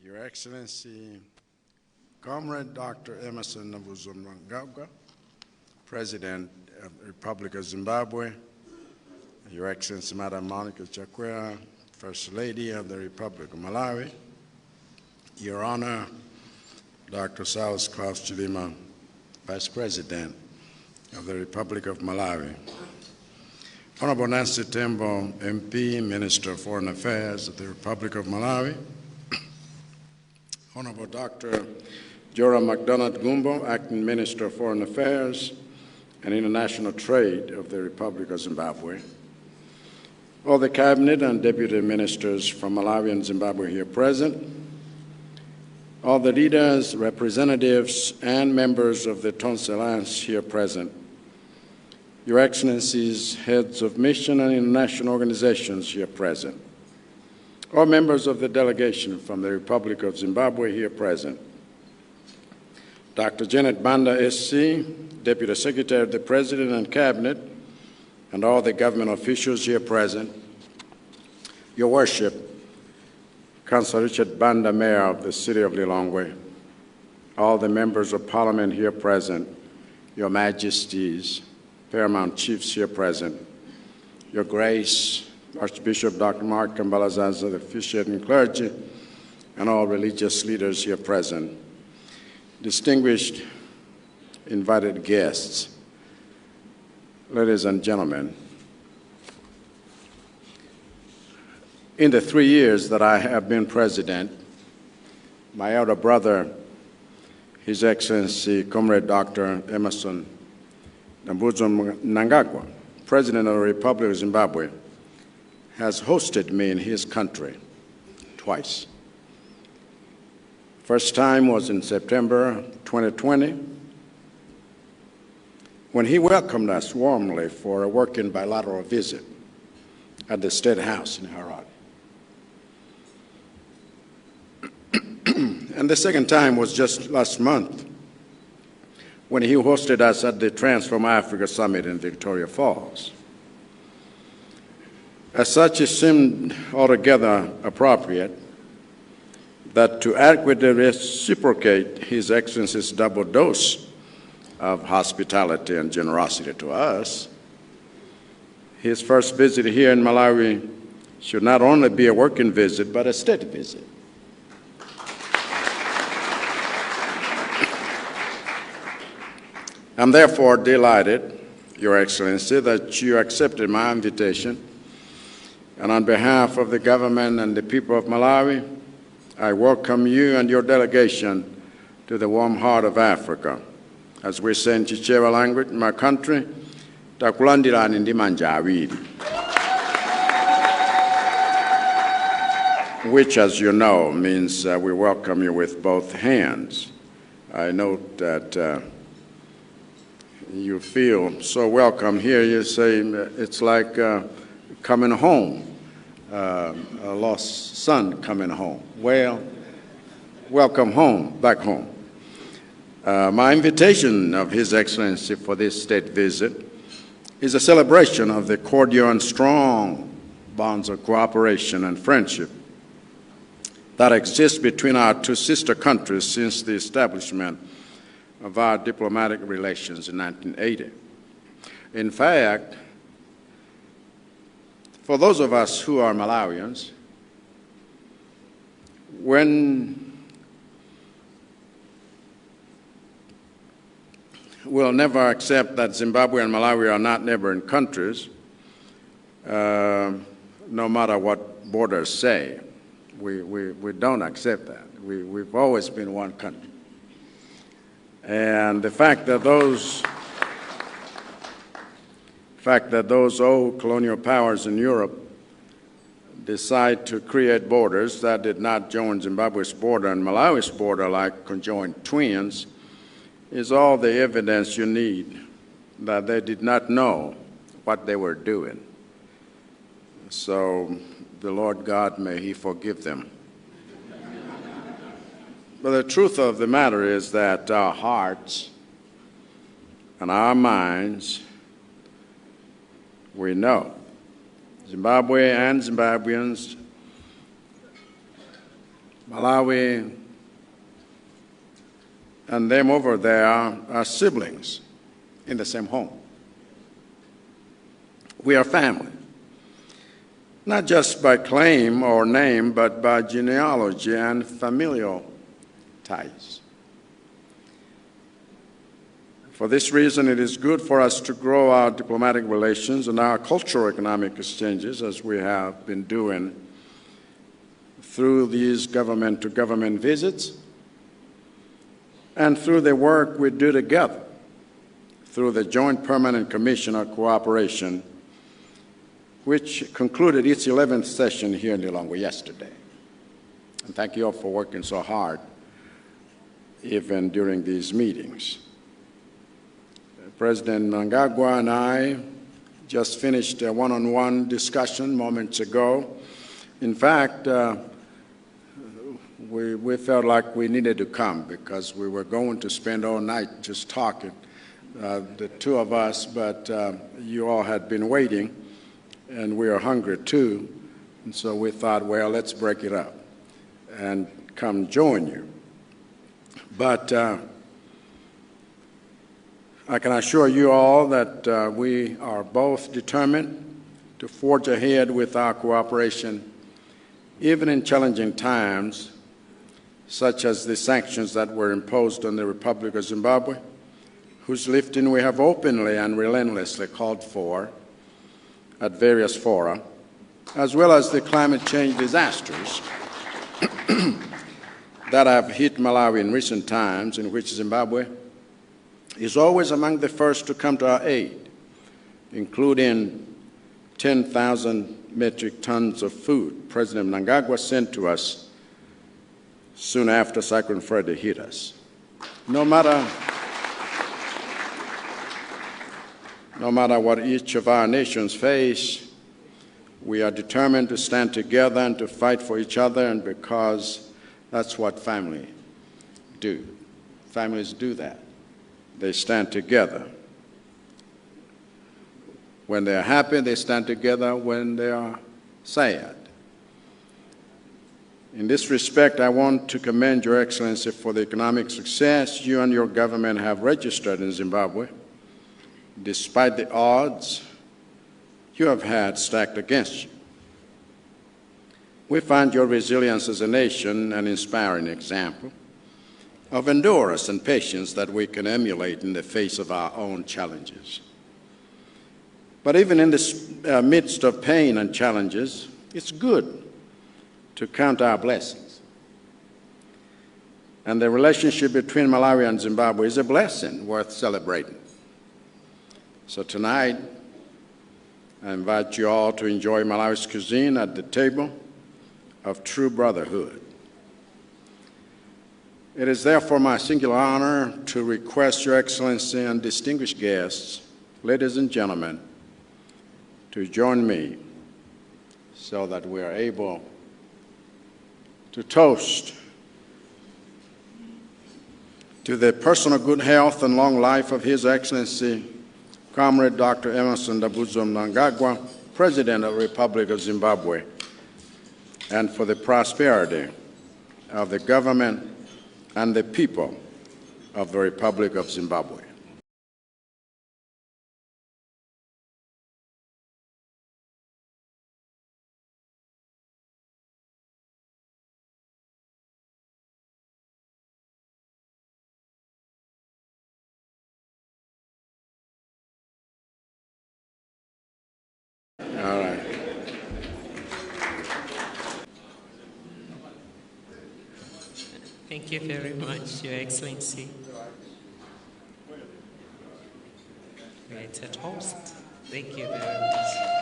Your Excellency, Comrade Dr. Emmerson Mnangagwa, President of the Republic of Zimbabwe, Your Excellency, Madam Malawi Chakwera, First Lady of the Republic of Malawi, Your Honor, Dr. Saus Klaus Chilima, Vice President of the Republic of Malawi, Honorable Nancy Tembo, MP, Minister of Foreign Affairs of the Republic of Malawi, Honorable Dr. Joram MacDonald Gumbo, Acting Minister of Foreign Affairs and International Trade of the Republic of Zimbabwe, all the Cabinet and Deputy Ministers from Malawi and Zimbabwe here present, all the leaders, representatives, and members of the Tonse Alliance here present, Your Excellencies, heads of mission and international organizations here present, all members of the delegation from the Republic of Zimbabwe here present, Dr. Janet Banda, SC, Deputy Secretary of the President and Cabinet, and all the government officials here present, Your Worship, Councillor Richard Banda, Mayor of the City of Lilongwe, all the members of Parliament here present, Your Majesties, Paramount Chiefs here present, Your Grace, Archbishop Dr. Mark Kambalazaza, the officiating clergy, and all religious leaders here present, distinguished invited guests, ladies and gentlemen, in the 3 years that I have been president, my elder brother, His Excellency Comrade Dr. Emmerson Mnangagwa, President of the Republic of Zimbabwe, has hosted me in his country twice. First time was in September 2020, when he welcomed us warmly for a working bilateral visit at the State House in Harare. And the second time was just last month, when he hosted us at the Transform Africa Summit in Victoria Falls. As such, it seemed altogether appropriate that to adequately reciprocate His Excellency's double dose of hospitality and generosity to us, his first visit here in Malawi should not only be a working visit, but a state visit. I'm therefore delighted, Your Excellency, that you accepted my invitation, and on behalf of the government and the people of Malawi, I welcome you and your delegation to the warm heart of Africa. As we say in Chichewa language, in my country, takulandirani ndi manja awiri, which, as you know, means we welcome you with both hands. I note that you feel so welcome here. You say it's like coming home, a lost son coming home. Well, welcome home, back home. My invitation of His Excellency for this state visit is a celebration of the cordial and strong bonds of cooperation and friendship that exist between our two sister countries since the establishment of our diplomatic relations in 1980. In fact, for those of us who are Malawians, we'll never accept that Zimbabwe and Malawi are not neighboring countries, no matter what borders say. We don't accept that. We've always been one country. And the fact that those old colonial powers in Europe decide to create borders that did not join Zimbabwe's border and Malawi's border like conjoined twins is all the evidence you need that they did not know what they were doing. So the Lord God, may He forgive them. But the truth of the matter is that our hearts and our minds, we know Zimbabwe and Zimbabweans Malawi and them over there are siblings in the same home. We are family, not just by claim or name, but by genealogy and familial ties. For this reason, it is good for us to grow our diplomatic relations and our cultural economic exchanges, as we have been doing through these government-to-government visits and through the work we do together through the Joint Permanent Commission on Cooperation, which concluded its 11th session here in Lilongwe yesterday. And thank you all for working so hard, even during these meetings. President Mnangagwa and I just finished a one-on-one discussion moments ago. In fact, we felt like we needed to come because we were going to spend all night just talking, the two of us, but you all had been waiting, and we are hungry too, and so we thought, well, let's break it up and come join you. But I can assure you all that we are both determined to forge ahead with our cooperation, even in challenging times, such as the sanctions that were imposed on the Republic of Zimbabwe, whose lifting we have openly and relentlessly called for at various fora, as well as the climate change disasters that have hit Malawi in recent times, in which Zimbabwe is always among the first to come to our aid, including 10,000 metric tons of food President Mnangagwa sent to us soon after Cyclone Freddy hit us. No matter what each of our nations face, we are determined to stand together and to fight for each other, and because that's what families do. Families do that. They stand together. When they are happy, they stand together. When they are sad. In this respect, I want to commend Your Excellency for the economic success you and your government have registered in Zimbabwe, despite the odds you have had stacked against you. We find your resilience as a nation an inspiring example of endurance and patience that we can emulate in the face of our own challenges. But even in the midst of pain and challenges, it's good to count our blessings. And the relationship between Malawi and Zimbabwe is a blessing worth celebrating. So tonight, I invite you all to enjoy Malawi's cuisine at the table of true brotherhood. It is therefore my singular honor to request Your Excellency and distinguished guests, ladies and gentlemen, to join me so that we are able to toast to the personal good health and long life of His Excellency, Comrade Dr. Emmerson Mnangagwa, President of the Republic of Zimbabwe, and for the prosperity of the government and the people of the Republic of Zimbabwe. All right. Thank you very much, Your Excellency. It's a toast. Thank you very much.